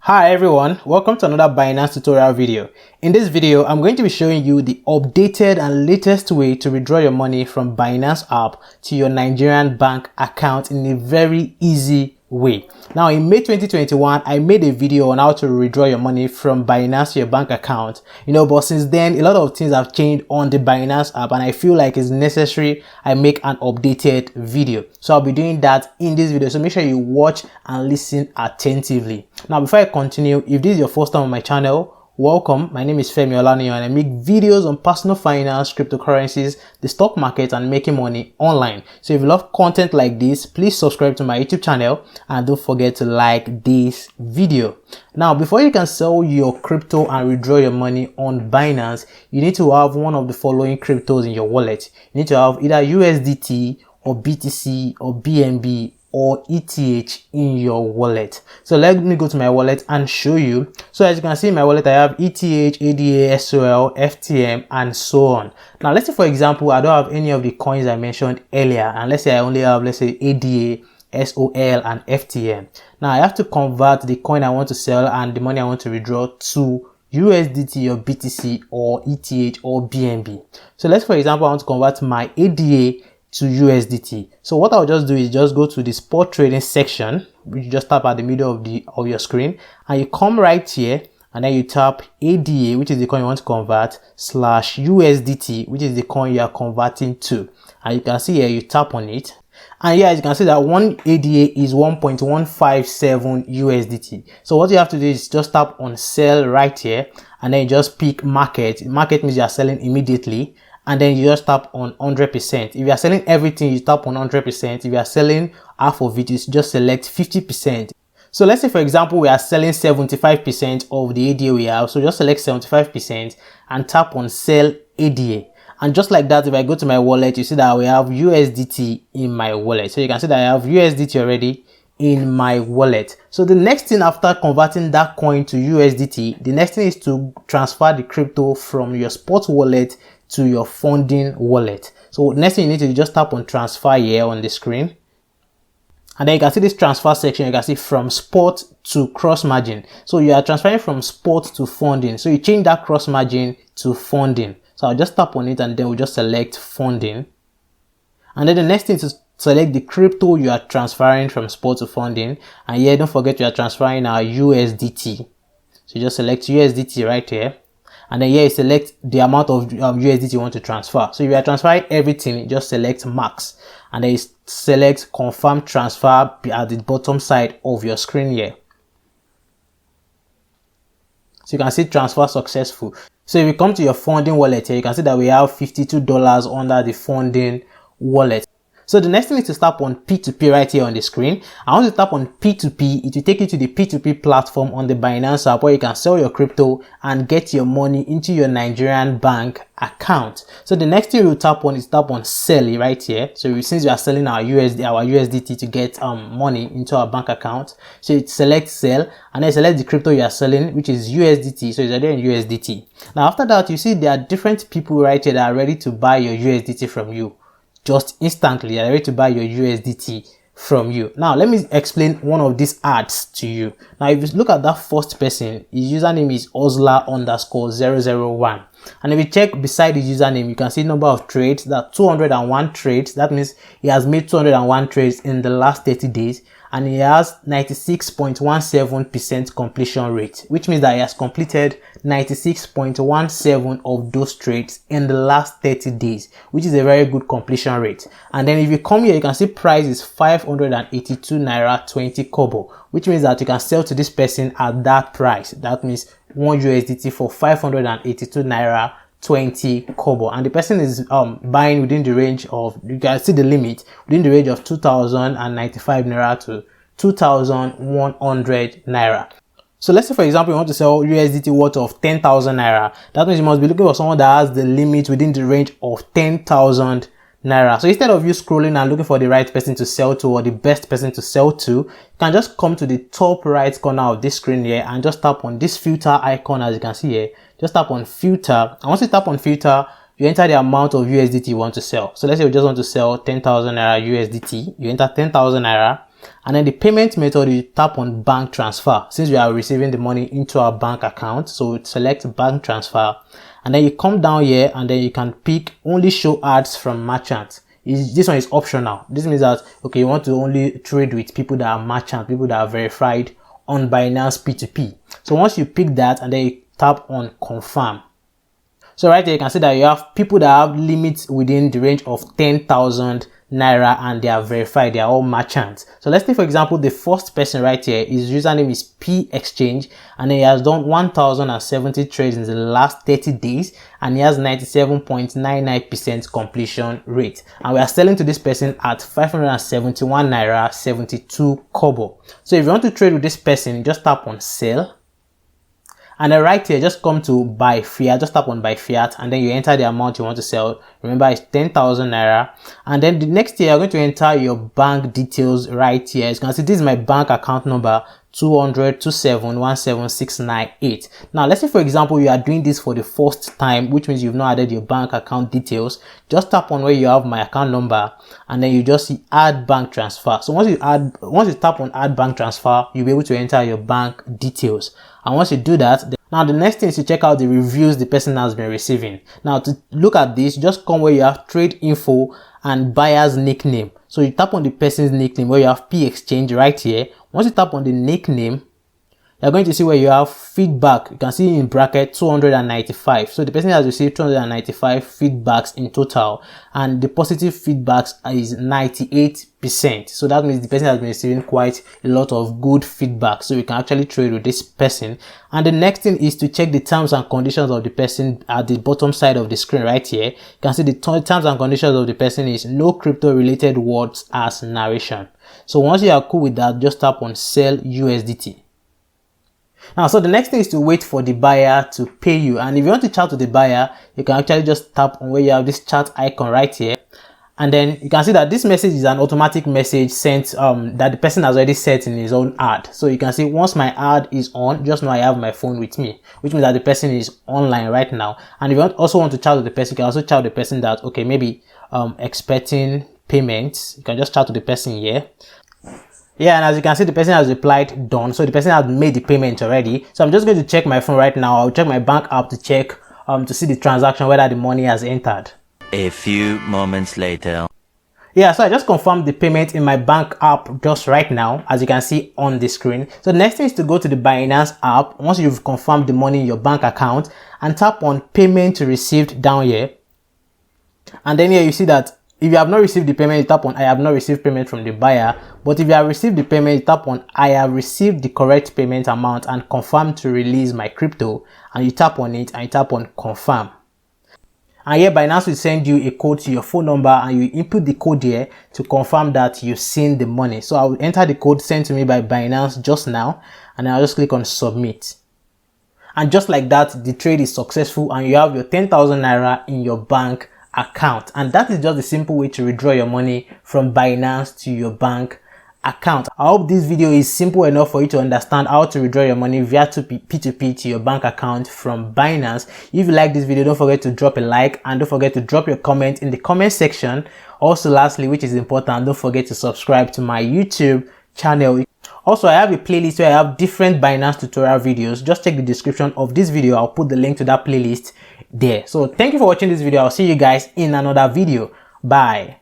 Hi everyone, welcome to another Binance tutorial video. In this video, I'm going to be showing you the updated and latest way to withdraw your money from Binance app to your Nigerian bank account in a very easy way. Now in May 2021, I made a video on how to withdraw your money from Binance to your bank account. But since then, a lot of things have changed on the Binance app and I feel like it's necessary I make an updated video. So I'll be doing that in this video. So make sure you watch and listen attentively. Now before I continue, if this is your first time on my channel, welcome. My name is Femi Olaniyan and I make videos on personal finance, cryptocurrencies, the stock market and making money online. So if you love content like this, please subscribe to my YouTube channel and don't forget to like this video. Now, before you can sell your crypto and withdraw your money on Binance, you need to have one of the following cryptos in your wallet. You need to have either USDT or BTC or BNB or ETH in your wallet. So let me go to my wallet and show you. So as you can see in my wallet, I have ETH, ADA, SOL, FTM, and so on. Now let's say for example, I don't have any of the coins I mentioned earlier, and let's say I only have, let's say ADA, SOL, and FTM. Now I have to convert the coin I want to sell and the money I want to withdraw to USDT or BTC or ETH or BNB. So let's for example, I want to convert my ADA to USDT. So what I'll just do is just go to the spot trading section, which you just tap at the middle of your screen, and you come right here and then you tap ADA, which is the coin you want to convert, slash USDT, which is the coin you are converting to. And you can see here, you tap on it. And here, as you can see that one ADA is 1.157 USDT. So what you have to do is just tap on sell right here and then you just pick market. Market means you are selling immediately. And then you just tap on 100%. If you are selling everything, you tap on 100%. If you are selling half of it, you just select 50%. So let's say, for example, we are selling 75% of the ADA we have. So just select 75% and tap on sell ADA. And just like that, if I go to my wallet, you see that we have USDT in my wallet. So you can see that I have USDT already in my wallet. So the next thing after converting that coin to USDT, the next thing is to transfer the crypto from your spot wallet to your funding wallet. So next thing you need to do, just tap on transfer here on the screen. And then you can see this transfer section. You can see from spot to cross margin. So you are transferring from spot to funding. So you change that cross margin to funding. So I'll just tap on it and then we'll just select funding. And then the next thing is to select the crypto you are transferring from spot to funding. And here, don't forget you are transferring our USDT. So you just select USDT right here. And then here you select the amount of USDT you want to transfer. So if you are transferring everything, you just select max. And then you select confirm transfer at the bottom side of your screen here. So you can see transfer successful. So if you come to your funding wallet here, you can see that we have $52 under the funding wallet. So the next thing is to tap on P2P right here on the screen. I want to tap on P2P. It will take you to the P2P platform on the Binance app where you can sell your crypto and get your money into your Nigerian bank account. So the next thing you will tap on is tap on sell right here. So since we are selling our USDT to get money into our bank account, so you select sell and then select the crypto you are selling, which is USDT. So it's already in USDT. Now after that, you see there are different people right here that are ready to buy your USDT from you. Just instantly, they're ready to buy your USDT from you. Now, let me explain one of these ads to you. Now, if you look at that first person, his username is Osla_001. And if you check beside his username, you can see number of trades, that 201 trades. That means he has made 201 trades in the last 30 days. And he has 96.17% completion rate, which means that he has completed 96.17 of those trades in the last 30 days, which is a very good completion rate. And then if you come here, you can see price is 582 naira 20 kobo, which means that you can sell to this person at that price. That means 1 USDT for 582 naira 20 kobo, and the person is buying within the range of, you can see the limit within the range of 2,095 naira to 2,100 naira. So let's say for example you want to sell USDT worth of 10,000 naira. That means you must be looking for someone that has the limit within the range of 10,000 naira. So instead of you scrolling and looking for the right person to sell to or the best person to sell to, you can just come to the top right corner of this screen here and just tap on this filter icon. As you can see here, just tap on filter, and once you tap on filter, you enter the amount of USDT you want to sell. So let's say you just want to sell 10,000 naira USDT. You enter 10,000 naira And then the payment method, you tap on bank transfer since we are receiving the money into our bank account. So select bank transfer, and then you come down here and then you can pick only show ads from merchants. This one is optional. This means that, okay, you want to only trade with people that are merchant, people that are verified on Binance P2P. So once you pick that and then you tap on confirm. So right here you can see that you have people that have limits within the range of 10,000 naira and they are verified, they are all merchants. So let's take for example the first person right here, his username is P Exchange, and he has done 1070 trades in the last 30 days and he has 97.99% completion rate, and we are selling to this person at 571 naira 72 kobo. So if you want to trade with this person, just tap on sell. And then right here, just come to buy fiat, just tap on buy fiat, and then you enter the amount you want to sell. Remember, it's 10,000 naira. And then the next year, you're going to enter your bank details right here. As you can see, this is my bank account number, 20027176998. Now, let's say, for example, you are doing this for the first time, which means you've not added your bank account details. Just tap on where you have my account number, and then you just see add bank transfer. So once you tap on add bank transfer, you'll be able to enter your bank details. And once you do that, now the next thing is to check out the reviews the person has been receiving. Now to look at this, just come where you have trade info and buyer's nickname. So you tap on the person's nickname where you have P Exchange right here. Once you tap on the nickname, you're going to see where you have feedback. You can see in bracket 295. So the person has received 295 feedbacks in total, and the positive feedbacks is 98%. So that means the person has been receiving quite a lot of good feedback. So you can actually trade with this person. And the next thing is to check the terms and conditions of the person at the bottom side of the screen right here. You can see the terms and conditions of the person is no crypto related words as narration. So once you are cool with that, just tap on sell USDT. Now, so the next thing is to wait for the buyer to pay you. And if you want to chat to the buyer, you can actually just tap on where you have this chat icon right here. And then you can see that this message is an automatic message sent that the person has already set in his own ad. So you can see once my ad is on, just know I have my phone with me, which means that the person is online right now. And if you also want to chat with the person, you can also chat with the person that, okay, maybe expecting payments. You can just chat to the person here. Yeah, and as you can see, the person has replied done. So the person has made the payment already. So I'm just going to check my phone right now. I'll check my bank app to check to see the transaction, whether the money has entered. A few moments later. Yeah, so I just confirmed the payment in my bank app just right now, as you can see on the screen. So the next thing is to go to the Binance app once you've confirmed the money in your bank account and tap on payment received down here. And then here you see that if you have not received the payment, you tap on I have not received payment from the buyer. But if you have received the payment, you tap on I have received the correct payment amount and confirm to release my crypto, and you tap on it and you tap on confirm. And here Binance will send you a code to your phone number, and you input the code here to confirm that you've seen the money. So I will enter the code sent to me by Binance just now, and I'll just click on submit. And just like that, the trade is successful and you have your 10,000 naira in your bank account. And that is just a simple way to withdraw your money from Binance to your bank account. I hope this video is simple enough for you to understand how to withdraw your money via P2P to your bank account from Binance. If you like this video, don't forget to drop a like and don't forget to drop your comment in the comment section. Also, lastly, which is important, don't forget to subscribe to my YouTube channel. Also, I have a playlist where I have different Binance tutorial videos. Just check the description of this video. I'll put the link to that playlist there. So thank you for watching this video. I'll see you guys in another video. Bye.